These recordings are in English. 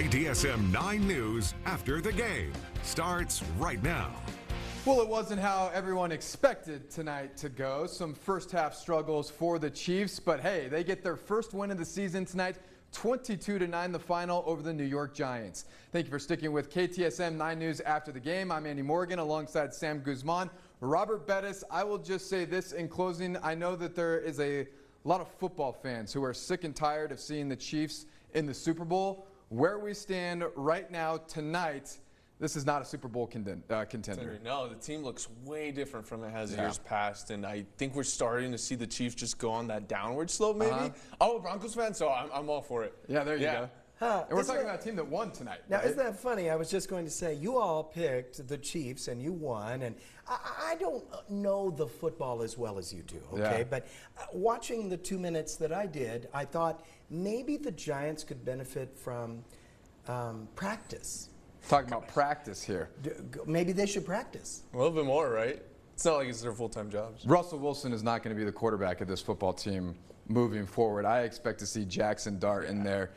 KTSM 9 News after the game starts right now. Well, it wasn't how everyone expected tonight to go. Some first half struggles for the Chiefs, but hey, they get their first win of the season tonight. 22-9 the final over the New York Giants. Thank you for sticking with KTSM 9 News after the game. I'm Andy Morgan alongside Sam Guzman. Robert Bettis, I will just say this in closing. I know that there is a lot of football fans who are sick and tired of seeing the Chiefs in the Super Bowl. Where we stand right now tonight, this is not a Super Bowl contender. No, the team looks way different from it has years past, and I think we're starting to see the Chiefs just go on that downward slope maybe. I'm a Broncos fan, so I'm all for it. Yeah, there you go. And we're talking about a team that won tonight. Now, right? isn't that funny? I was just going to say, you all picked the Chiefs and you won, and I don't know the football as well as you do, okay? Yeah. But watching the 2 minutes that I did, I thought maybe the Giants could benefit from practice. Talking about practice here. Maybe they should practice. A little bit more, right? It's not like it's their full-time jobs. Russell Wilson is not going to be the quarterback of this football team moving forward. I expect to see Jackson Dart in there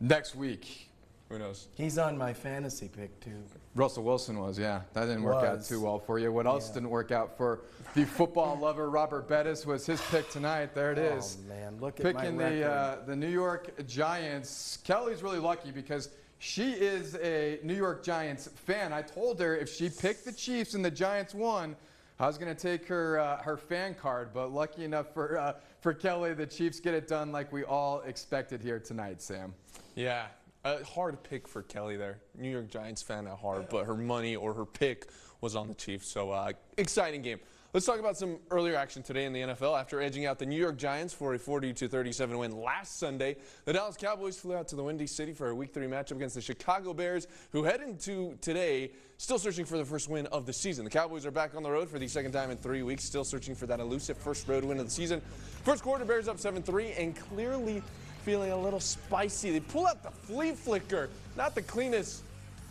next week. Who knows? He's on my fantasy pick, too. Russell Wilson was, yeah. That didn't work out too well for you. What else didn't work out for the football lover Robert Bettis was his pick tonight. There it is. Oh, man, look at Picking my record. the New York Giants. Kelly's really lucky because she is a New York Giants fan. I told her if she picked the Chiefs and the Giants won, I was going to take her her fan card. But lucky enough for Kelly, the Chiefs get it done like we all expected here tonight, Sam. Yeah, a hard pick for Kelly there. New York Giants fan at heart, but her money or her pick was on the Chiefs. So exciting game. Let's talk about some earlier action today in the NFL. After edging out the New York Giants for a 40-37 win last Sunday, the Dallas Cowboys flew out to the Windy City for a Week 3 matchup against the Chicago Bears, who head into today still searching for the first win of the season. The Cowboys are back on the road for the second time in 3 weeks, still searching for that elusive first road win of the season. First quarter, Bears up 7-3 and clearly feeling a little spicy. They pull out the flea flicker, not the cleanest,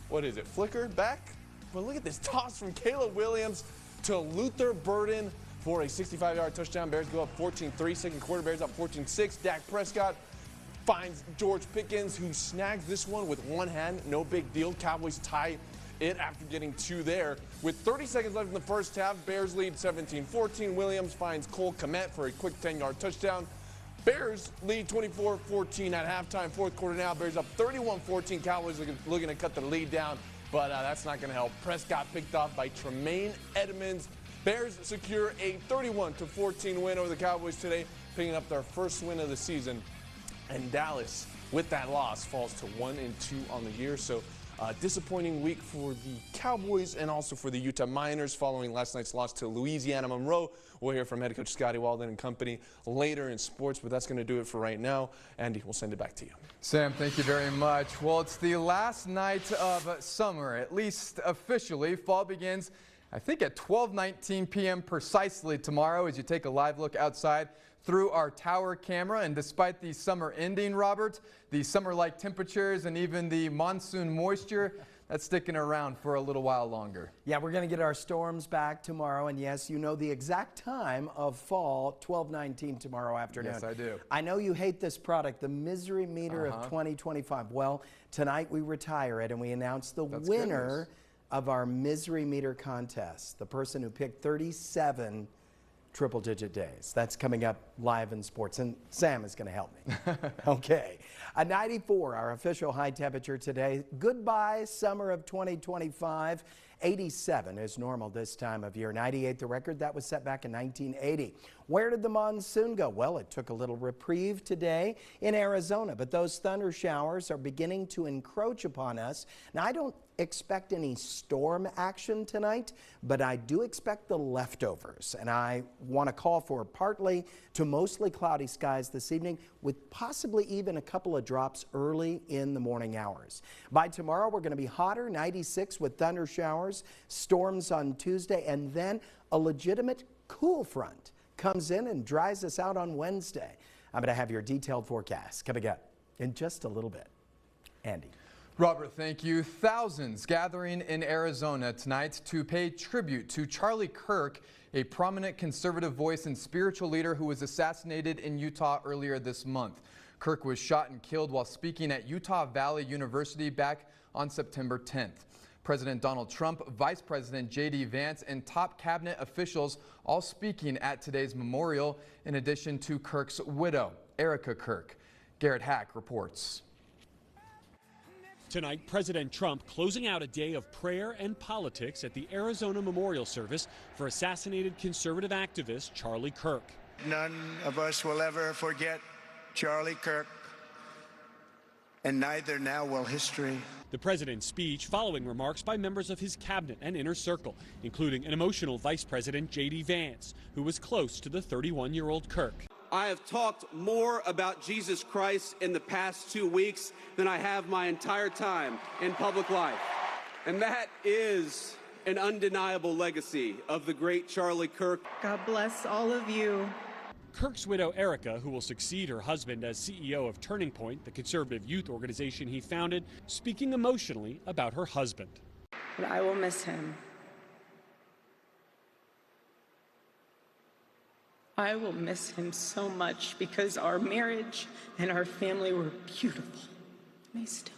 what is it, flicker back? But look at this toss from Caleb Williams to Luther Burden for a 65-yard touchdown. Bears go up 14-3. Second quarter, Bears up 14-6. Dak Prescott finds George Pickens, who snags this one with one hand. No big deal. Cowboys tie it after getting two there. With 30 seconds left in the first half, Bears lead 17-14. Williams finds Cole Kmet for a quick 10-yard touchdown. Bears lead 24-14 at halftime. Fourth quarter now, Bears up 31-14. Cowboys looking to cut the lead down, but that's not going to help. Prescott picked off by Tremaine Edmonds. Bears secure a 31-14 win over the Cowboys today, picking up their first win of the season. And Dallas, with that loss, falls to 1-2 on the year. So disappointing week for the Cowboys and also for the Utah Miners following last night's loss to Louisiana Monroe. We'll hear from head coach Scotty Walden and company later in sports, but that's going to do it for right now. Andy, we'll send it back to you. Sam, thank you very much. Well, it's the last night of summer, at least officially. Fall begins, I think, at 12:19 p.m. precisely tomorrow as you take a live look outside through our tower camera. And despite the summer ending, Robert, the summer-like temperatures and even the monsoon moisture, that's sticking around for a little while longer. Yeah, we're going to get our storms back tomorrow. And yes, you know the exact time of fall, 12:19 tomorrow afternoon. Yes, I do. I know you hate this product, the Misery Meter of 2025. Well, tonight we retire it and we announce the winner of our Misery Meter contest, the person who picked 37 triple-digit days. That's coming up live in sports, and Sam is going to help me. Okay. A 94, our official high temperature today. Goodbye, summer of 2025. 87 is normal this time of year. 98, the record that was set back in 1980. Where did the monsoon go? Well, it took a little reprieve today in Arizona, but those thunder showers are beginning to encroach upon us. Now, I don't expect any storm action tonight, but I do expect the leftovers, and I want to call for partly to mostly cloudy skies this evening with possibly even a couple of drops early in the morning hours. By tomorrow, we're going to be hotter, 96 with thunder showers, storms on Tuesday, and then a legitimate cool front comes in and dries us out on Wednesday. I'm going to have your detailed forecast coming up in just a little bit. Andy. Robert, thank you. Thousands gathering in Arizona tonight to pay tribute to Charlie Kirk, a prominent conservative voice and spiritual leader who was assassinated in Utah earlier this month. Kirk was shot and killed while speaking at Utah Valley University back on September 10th. President Donald Trump, Vice President J.D. Vance, and top cabinet officials all speaking at today's memorial, in addition to Kirk's widow, Erica Kirk. Garrett Hack reports. Tonight, President Trump closing out a day of prayer and politics at the Arizona Memorial Service for assassinated conservative activist Charlie Kirk. None of us will ever forget Charlie Kirk, and neither now will history. The president's speech following remarks by members of his cabinet and inner circle, including an emotional Vice President J.D. Vance, who was close to the 31-year-old Kirk. I have talked more about Jesus Christ in the past 2 weeks than I have my entire time in public life. And that is an undeniable legacy of the great Charlie Kirk. God bless all of you. Kirk's widow, Erica, who will succeed her husband as CEO of Turning Point, the conservative youth organization he founded, speaking emotionally about her husband. But I will miss him. I will miss him so much because our marriage and our family were beautiful. They still are.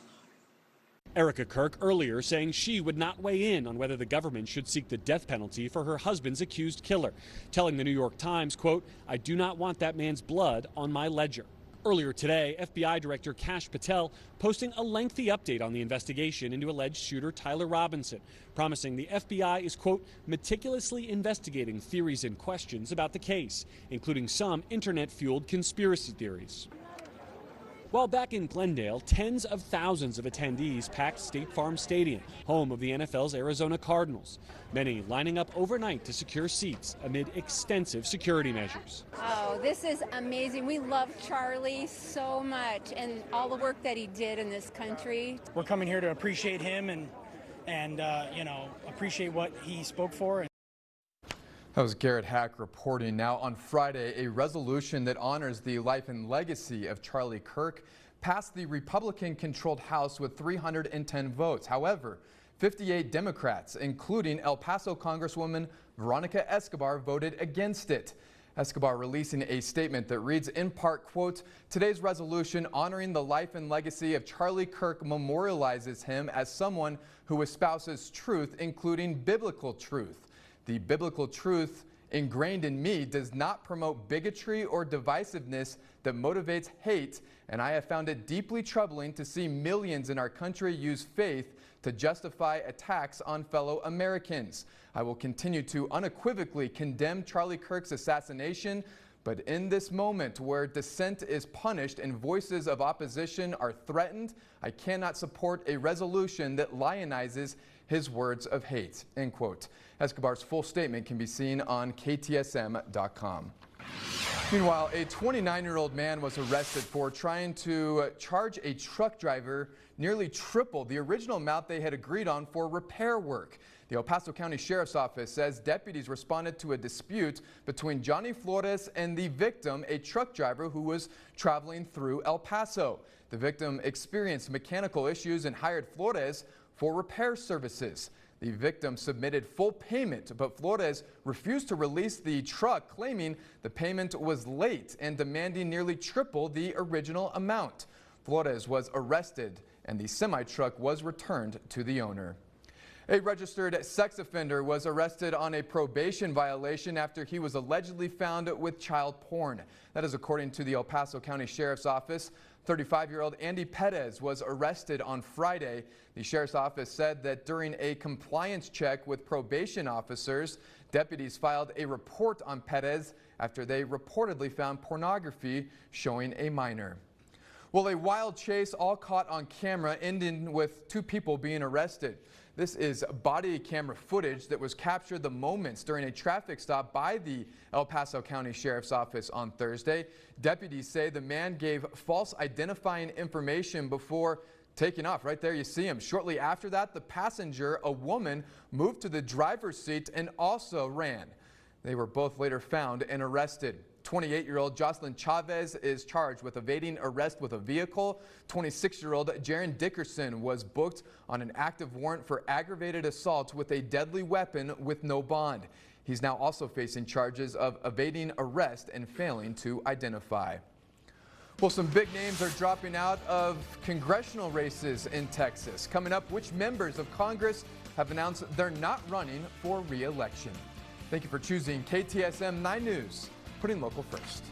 Erica Kirk earlier saying she would not weigh in on whether the government should seek the death penalty for her husband's accused killer, telling the New York Times, quote, "I do not want that man's blood on my ledger." Earlier today, FBI Director Kash Patel posting a lengthy update on the investigation into alleged shooter Tyler Robinson, promising the FBI is, quote, "meticulously investigating theories and questions about the case, including some internet-fueled conspiracy theories." While back in Glendale, tens of thousands of attendees packed State Farm Stadium, home of the NFL's Arizona Cardinals, many lining up overnight to secure seats amid extensive security measures. Oh, this is amazing. We love Charlie so much and all the work that he did in this country. We're coming here to appreciate him and appreciate what he spoke for. That was Garrett Hack reporting. Now on Friday, a resolution that honors the life and legacy of Charlie Kirk passed the Republican-controlled House with 310 votes. However, 58 Democrats, including El Paso Congresswoman Veronica Escobar, voted against it. Escobar releasing a statement that reads in part, quote, "Today's resolution honoring the life and legacy of Charlie Kirk memorializes him as someone who espouses truth, including biblical truth. The biblical truth ingrained in me does not promote bigotry or divisiveness that motivates hate, and I have found it deeply troubling to see millions in our country use faith to justify attacks on fellow Americans. I will continue to unequivocally condemn Charlie Kirk's assassination, but in this moment where dissent is punished and voices of opposition are threatened, I cannot support a resolution that lionizes his words of hate," end quote. Escobar's full statement can be seen on KTSM.com. Meanwhile, a 29-year-old man was arrested for trying to charge a truck driver nearly triple the original amount they had agreed on for repair work. The El Paso County Sheriff's Office says deputies responded to a dispute between Johnny Flores and the victim, a truck driver who was traveling through El Paso. The victim experienced mechanical issues and hired Flores for repair services. The victim submitted full payment, but Flores refused to release the truck, claiming the payment was late and demanding nearly triple the original amount. Flores was arrested and the semi-truck was returned to the owner. A registered sex offender was arrested on a probation violation after he was allegedly found with child porn. That is according to the El Paso County Sheriff's Office. 35-year-old Andy Perez was arrested on Friday. The Sheriff's Office said that during a compliance check with probation officers, deputies filed a report on Perez after they reportedly found pornography showing a minor. Well, a wild chase all caught on camera ending with 2 people being arrested. This is body camera footage that was captured the moments during a traffic stop by the El Paso County Sheriff's Office on Thursday. Deputies say the man gave false identifying information before taking off. Right there you see him. Shortly after that, the passenger, a woman, moved to the driver's seat and also ran. They were both later found and arrested. 28-year-old Jocelyn Chavez is charged with evading arrest with a vehicle. 26-year-old Jaron Dickerson was booked on an active warrant for aggravated assault with a deadly weapon with no bond. He's now also facing charges of evading arrest and failing to identify. Well, some big names are dropping out of congressional races in Texas. Coming up, which members of Congress have announced they're not running for re-election. Thank you for choosing KTSM 9 News, putting local first.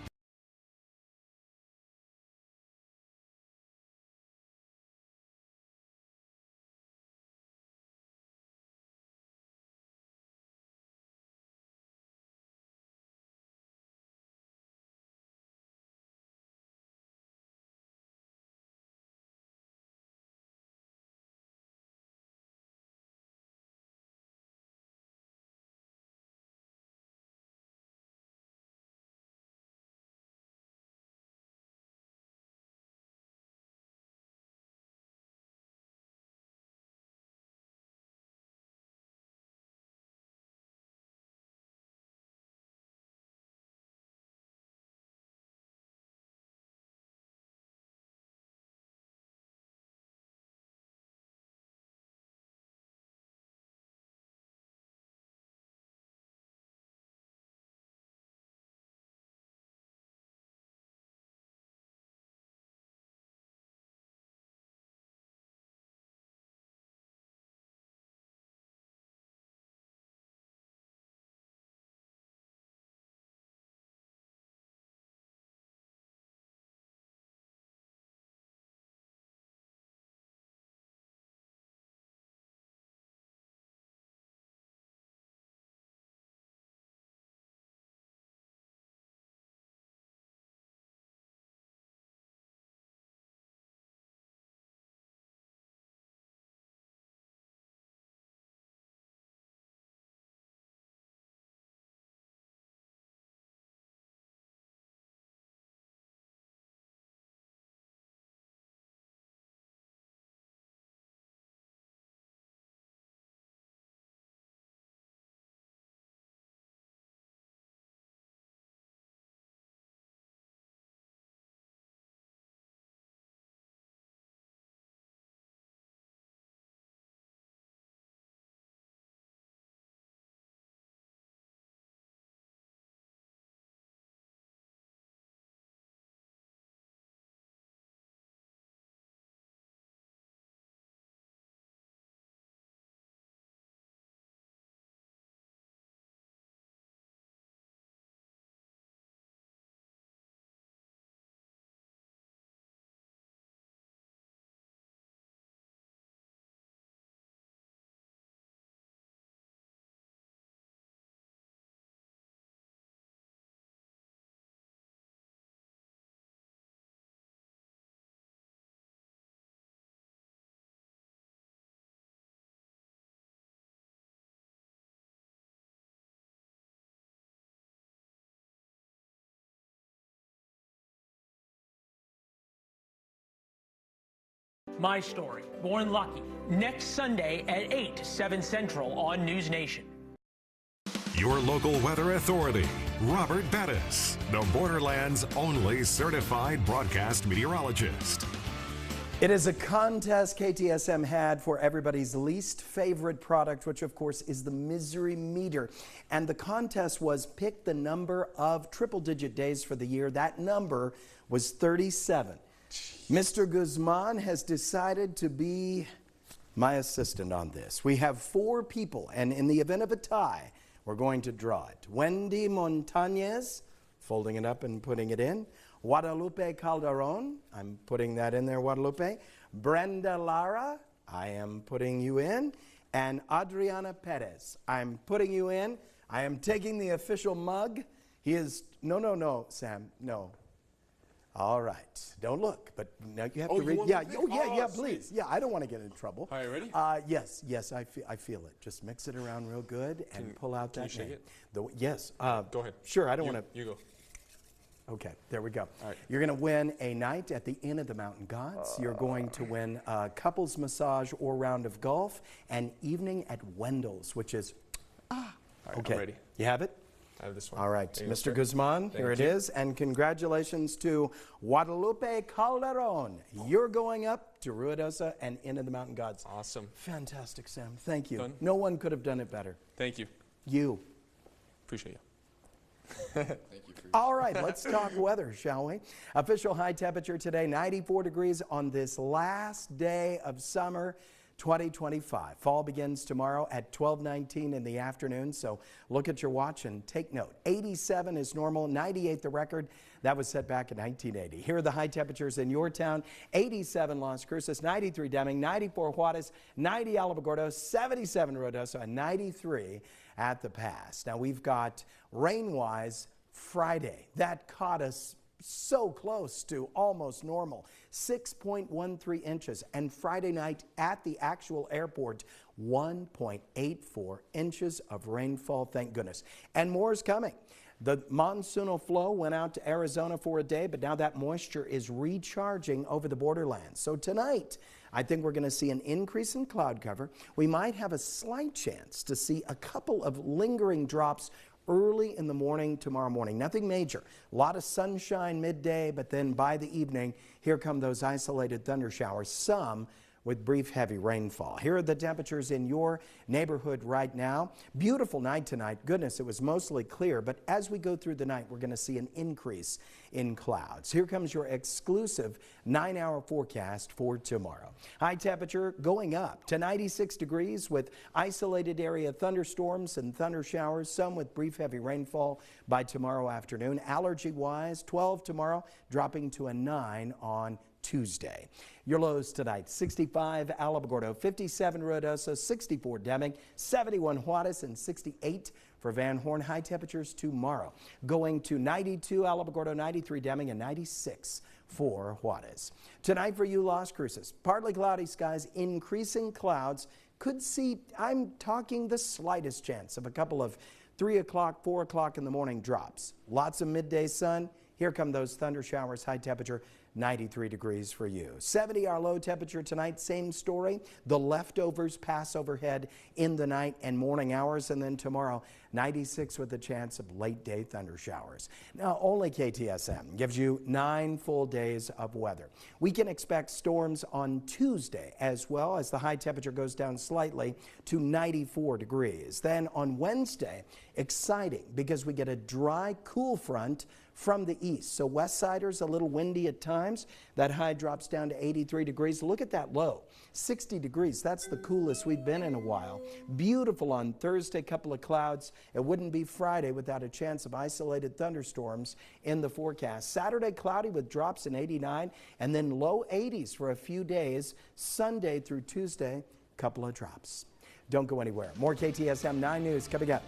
My Story, Born Lucky, next Sunday at 8, 7 Central on News Nation. Your local weather authority, Robert Bettis, the Borderland's only certified broadcast meteorologist. It is a contest KTSM had for everybody's least favorite product, which of course is the misery meter. And the contest was pick the number of triple-digit days for the year. That number was 37. Mr. Guzman has decided to be my assistant on this. We have 4 people, and in the event of a tie, we're going to draw it. Wendy Montañez, folding it up and putting it in. Guadalupe Calderon, I'm putting that in there, Guadalupe. Brenda Lara, I am putting you in. And Adriana Perez, I'm putting you in. I am taking the official mug. He is, no, Sam, no. All right, don't look, but now you have to read. Yeah, please. Yeah, I don't want to get in trouble. All right, ready? Yes, I feel it. Just mix it around real good and pull out that shake name. it? Yes. Go ahead. Sure, I don't want to. You go. Okay, there we go. All right. You're going to win a night at the Inn of the Mountain Gods. You're going to win a couples massage or round of golf, and evening at Wendell's, which is, All right, okay. I'm ready. You have it? I have this one. All right, Mr. Guzman, here it you. is, and congratulations to Guadalupe Calderon. You're going up to Ruidosa and Inn of the Mountain Gods. Awesome. Fantastic, Sam. Thank you. Done? No one could have done it better. Thank you. You. Appreciate you. All right, let's talk weather, shall we? Official high temperature today, 94 degrees on this last day of summer 2025. Fall begins tomorrow at 12:19 in the afternoon, so look at your watch and take note. 87 is normal, 98 the record. That was set back in 1980. Here are the high temperatures in your town. 87 Las Cruces, 93 Deming, 94 Juarez, 90 Alamogordo, 77 Ruidoso, and 93 at the Pass. Now we've got rain-wise Friday. That caught us so close to almost normal, 6.13 inches. And Friday night at the actual airport, 1.84 inches of rainfall, thank goodness. And more is coming. The monsoonal flow went out to Arizona for a day, but now that moisture is recharging over the borderlands. So tonight, I think we're going to see an increase in cloud cover. We might have a slight chance to see a couple of lingering drops early in the morning tomorrow morning. Nothing major. A lot of sunshine midday, but then by the evening, here come those isolated thunder showers, some with brief heavy rainfall. Here are the temperatures in your neighborhood right now. Beautiful night tonight. Goodness, it was mostly clear, but as we go through the night, we're going to see an increase in clouds. Here comes your exclusive 9-hour forecast for tomorrow. High temperature going up to 96 degrees with isolated area thunderstorms and thunder showers, some with brief heavy rainfall by tomorrow afternoon. Allergy-wise, 12 tomorrow, dropping to a 9 on Tuesday. Your lows tonight, 65 Alamogordo, 57 Ruidoso, 64 Deming, 71 Juarez, and 68 for Van Horn. High temperatures tomorrow going to 92 Alamogordo, 93 Deming, and 96 for Juarez. Tonight for you, Las Cruces, partly cloudy skies, increasing clouds. Could see, I'm talking the slightest chance of a couple of 3 o'clock, 4 o'clock in the morning drops. Lots of midday sun. Here come those thunder showers. High temperature 93 degrees for you. 70 our low temperature tonight. Same story. The leftovers pass overhead in the night and morning hours. And then tomorrow 96 with a chance of late day thunder showers. Now only KTSM gives you 9 full days of weather. We can expect storms on Tuesday as well as the high temperature goes down slightly to 94 degrees. Then on Wednesday, exciting because we get a dry cool front from the east. So West Siders a little windy at times. That high drops down to 83 degrees. Look at that low, 60 degrees. That's the coolest we've been in a while. Beautiful on Thursday, couple of clouds. It wouldn't be Friday without a chance of isolated thunderstorms in the forecast. Saturday cloudy with drops in 89 and then low 80s for a few days. Sunday through Tuesday, couple of drops. Don't go anywhere. More KTSM 9 News coming up.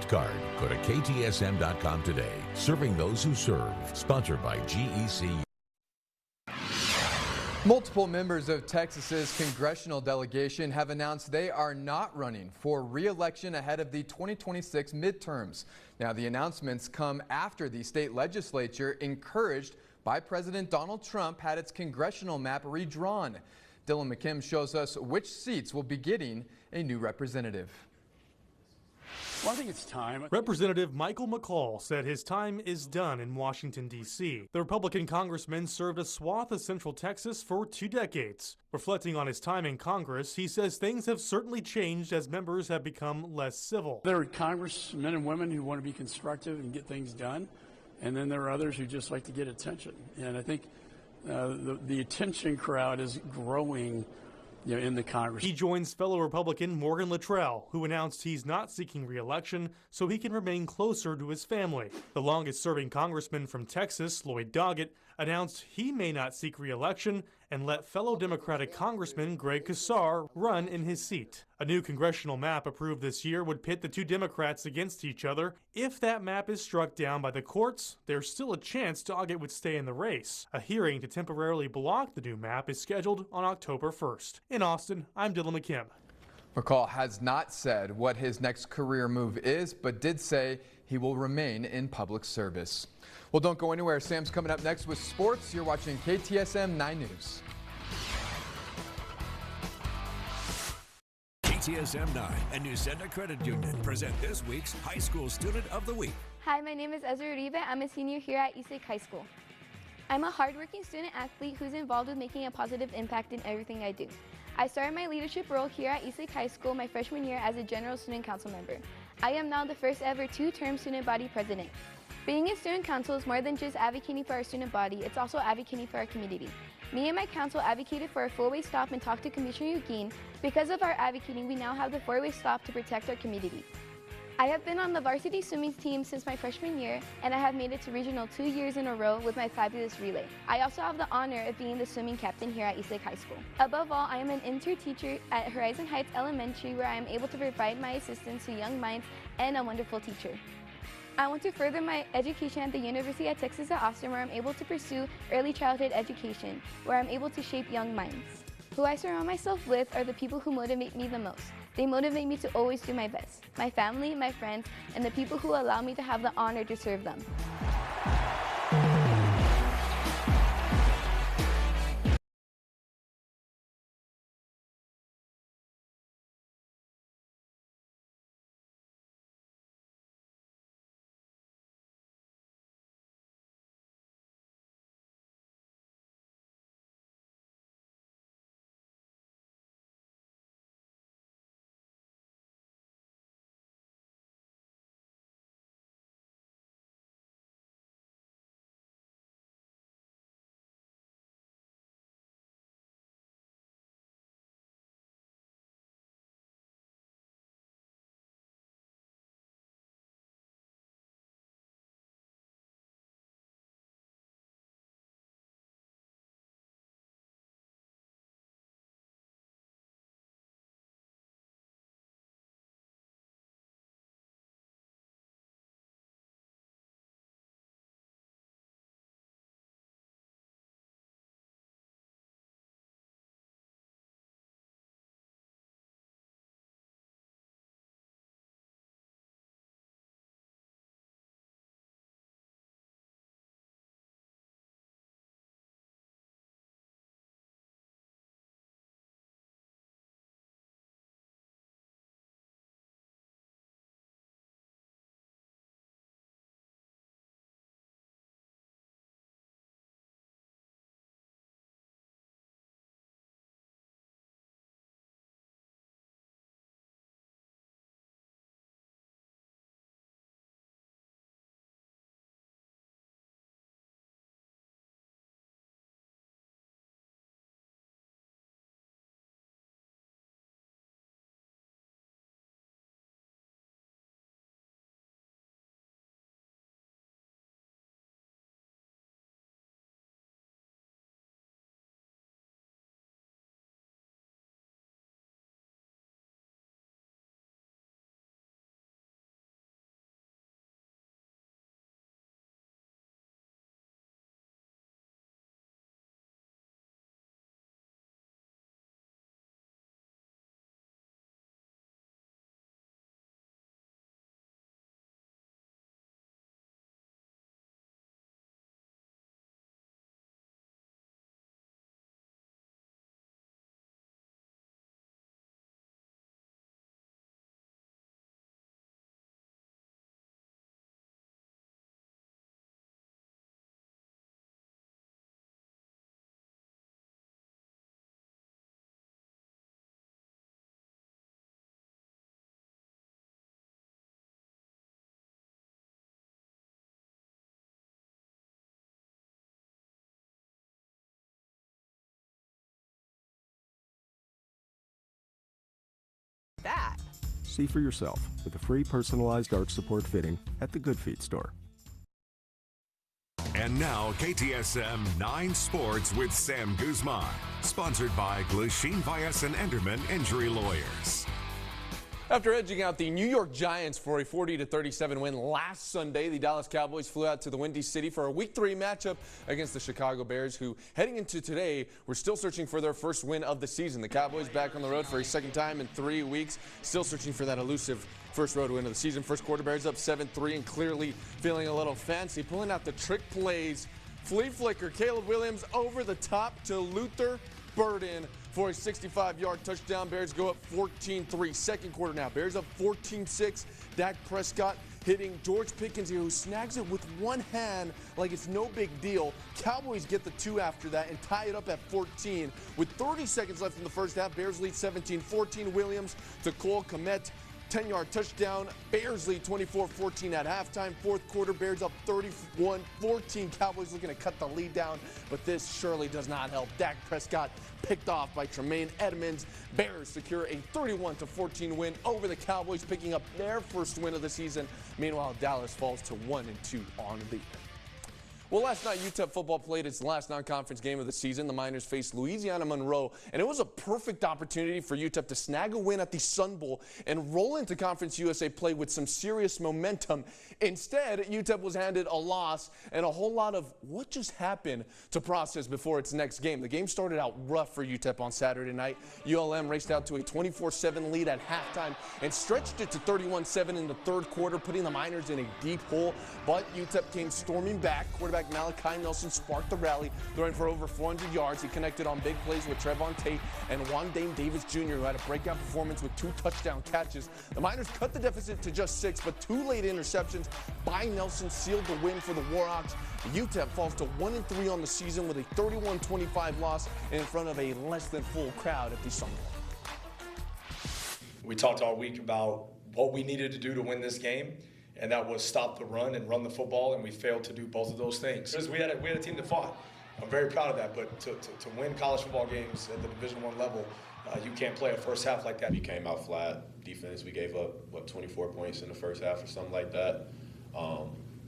gift card. Go to KTSM.com today. Serving those who serve. Sponsored by GEC. Multiple members of Texas's congressional delegation have announced they are not running for re-election ahead of the 2026 midterms. Now, the announcements come after the state legislature, encouraged by President Donald Trump, had its congressional map redrawn. Dylan McKim shows us which seats will be getting a new representative. Well, I think it's time. Representative Michael McCall said his time is done in Washington, D.C. The Republican congressman served a swath of Central Texas for 2 decades. Reflecting on his time in Congress, he says things have certainly changed as members have become less civil. There are congressmen and women who want to be constructive and get things done, and then there are others who just like to get attention. And I think the attention crowd is growing in the Congress. He joins fellow Republican Morgan Luttrell, who announced he's not seeking re-election so he can remain closer to his family. The longest-serving congressman from Texas, Lloyd Doggett, announced he may not seek re-election and let fellow Democratic Congressman Greg Casar run in his seat. A new congressional map approved this year would pit the 2 Democrats against each other. If that map is struck down by the courts, there's still a chance Doggett would stay in the race. A hearing to temporarily block the new map is scheduled on October 1st. In Austin, I'm Dylan McKim. McCall has not said what his next career move is, but did say he will remain in public service. Well, don't go anywhere. Sam's coming up next with sports. You're watching KTSM 9 News. KTSM 9 and New Center Credit Union present this week's High School Student of the Week. Hi, my name is Ezra Uribe. I'm a senior here at Eastlake High School. I'm a hardworking student athlete who's involved with making a positive impact in everything I do. I started my leadership role here at Eastlake High School my freshman year as a General Student Council member. I am now the first ever 2-term student body president. Being in student council is more than just advocating for our student body, it's also advocating for our community. Me and my council advocated for a 4-way stop and talked to Commissioner Eugene. Because of our advocating, we now have the 4-way stop to protect our community. I have been on the varsity swimming team since my freshman year, and I have made it to regional 2 years in a row with my fabulous relay. I also have the honor of being the swimming captain here at Eastlake High School. Above all, I am an intern teacher at Horizon Heights Elementary, where I am able to provide my assistance to young minds and a wonderful teacher. I want to further my education at the University of Texas at Austin, where I'm able to pursue early childhood education, where I'm able to shape young minds. Who I surround myself with are the people who motivate me the most. They motivate me to always do my best. My family, my friends, and the people who allow me to have the honor to serve them. See for yourself with a free personalized arch support fitting at the Good Feet store. And now, KTSM 9 Sports with Sam Guzman. Sponsored by Glasheen Vyas and Enderman Injury Lawyers. After edging out the New York Giants for a 40-37 win last Sunday, the Dallas Cowboys flew out to the Windy City for a Week 3 matchup against the Chicago Bears, who, heading into today, were still searching for their first win of the season. The Cowboys back on the road for a second time in 3 weeks, still searching for that elusive first road win of the season. First quarter, Bears up 7-3 and clearly feeling a little fancy, pulling out the trick plays. Flea flicker, Caleb Williams over the top to Luther Burden for a 65-yard touchdown. Bears go up 14-3. Second quarter now. Bears up 14-6. Dak Prescott hitting George Pickens here, who snags it with one hand like it's no big deal. Cowboys get the 2 after that and tie it up at 14. With 30 seconds left in the first half, Bears lead 17-14. Williams to Cole Kmet. 10-yard touchdown. Bears lead 24-14 at halftime. Fourth quarter, Bears up 31-14. Cowboys looking to cut the lead down, but this surely does not help. Dak Prescott picked off by Tremaine Edmonds. Bears secure a 31-14 win over the Cowboys, picking up their first win of the season. Meanwhile, Dallas falls to 1-2 on the year. Well, last night, UTEP football played its last non-conference game of the season. The Miners faced Louisiana Monroe, and it was a perfect opportunity for UTEP to snag a win at the Sun Bowl and roll into Conference USA play with some serious momentum. Instead, UTEP was handed a loss and a whole lot of what just happened to process before its next game. The game started out rough for UTEP on Saturday night. ULM raced out to a 24-7 lead at halftime and stretched it to 31-7 in the third quarter, putting the Miners in a deep hole. But UTEP came storming back. Quarterback Malachi Nelson sparked the rally, throwing for over 400 yards. He connected on big plays with Trevon Tate and Wandale Davis Jr., who had a breakout performance with 2 touchdown catches. The Miners cut the deficit to just 6, but 2 late interceptions by Nelson sealed the win for the Warhawks. UTEP falls to 1-3 on the season with a 31-25 loss in front of a less than full crowd at the Sun Bowl. We talked all week about what we needed to do to win this game, and that was stop the run and run the football, and we failed to do both of those things. Because we had a team that fought. I'm very proud of that, but to win college football games at the Division I level, you can't play a first half like that. We came out flat. Defense, we gave up, 24 points in the first half or something like that.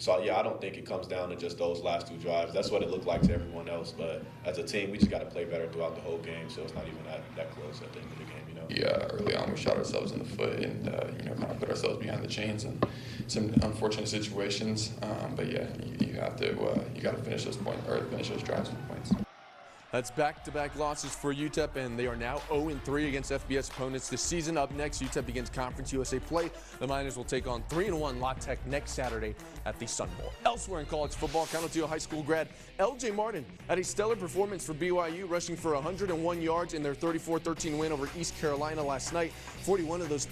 So, yeah, I don't think it comes down to just those last 2 drives. That's what it looked like to everyone else. But as a team, we just got to play better throughout the whole game, so it's not even that close at the end of the game, you know? Yeah, early on we shot ourselves in the foot and, kind of put ourselves behind the chains in some unfortunate situations. But, yeah, you got to finish those points or finish those drives with points. That's back-to-back losses for UTEP, and they are now 0-3 against FBS opponents this season. Up next, UTEP begins Conference USA play. The Miners will take on 3-1 La Tech next Saturday at the Sun Bowl. Elsewhere in college football, Canutillo High School grad L.J. Martin had a stellar performance for BYU, rushing for 101 yards in their 34-13 win over East Carolina last night. 41 of those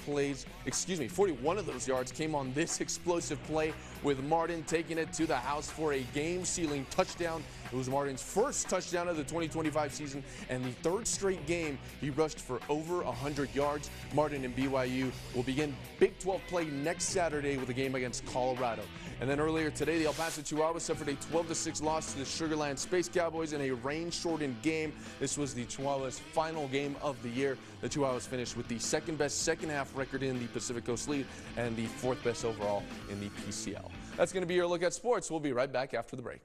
yards came on this explosive play, with Martin taking it to the house for a game-sealing touchdown. It was Martin's first touchdown of the 2025 season and the 3rd straight game he rushed for over 100 yards. Martin and BYU will begin Big 12 play next Saturday with a game against Colorado. And then earlier today, the El Paso Chihuahuas suffered a 12-6 loss to the Sugar Land Space Cowboys in a rain-shortened game. This was the Chihuahuas' final game of the year. The Chihuahuas finished with the second-best second-half record in the Pacific Coast League and the 4th-best overall in the PCL. That's going to be your look at sports. We'll be right back after the break.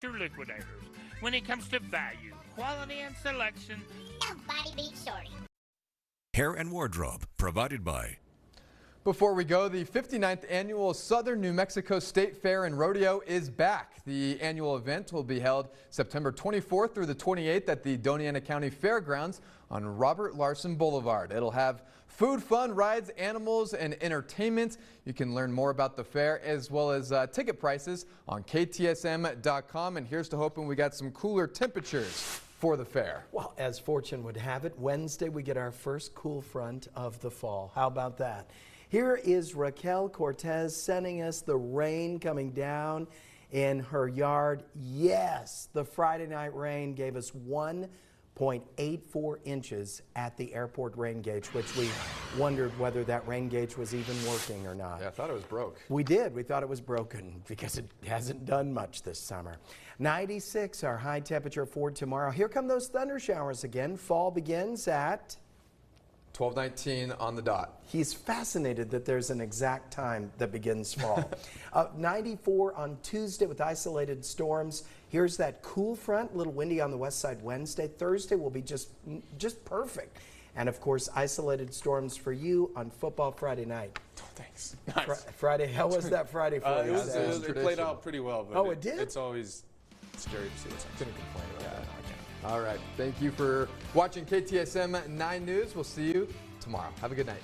to Liquidators. When it comes to value, quality, and selection, nobody beats Shorty. Hair and wardrobe provided by. Before we go, the 59th annual Southern New Mexico State Fair and Rodeo is back. The annual event will be held September 24th through the 28th at the Doñana County Fairgrounds on Robert Larson Boulevard. It'll have food, fun, rides, animals, and entertainment. You can learn more about the fair as well as ticket prices on KTSM.com. And here's to hoping we got some cooler temperatures for the fair. Well, as fortune would have it, Wednesday we get our first cool front of the fall. How about that? Here is Raquel Cortez sending us the rain coming down in her yard. Yes, the Friday night rain gave us 1.84 inches at the airport rain gauge, which we wondered whether that rain gauge was even working or not. Yeah, I thought it was broke. We did. We thought it was broken because it hasn't done much this summer. 96, our high temperature for tomorrow. Here come those thunder showers again. Fall begins at 12:19 on the dot. He's fascinated that there's an exact time that begins fall. 94 on Tuesday with isolated storms. Here's that cool front, a little windy on the west side Wednesday. Thursday will be just perfect. And of course, isolated storms for you on Football Friday night. Oh, thanks. Nice. Friday, how was that Friday for you? It played out pretty well. But oh, it did? It's always scary to see what's Couldn't complain about that. All right. Thank you for watching KTSM 9 News. We'll see you tomorrow. Have a good night.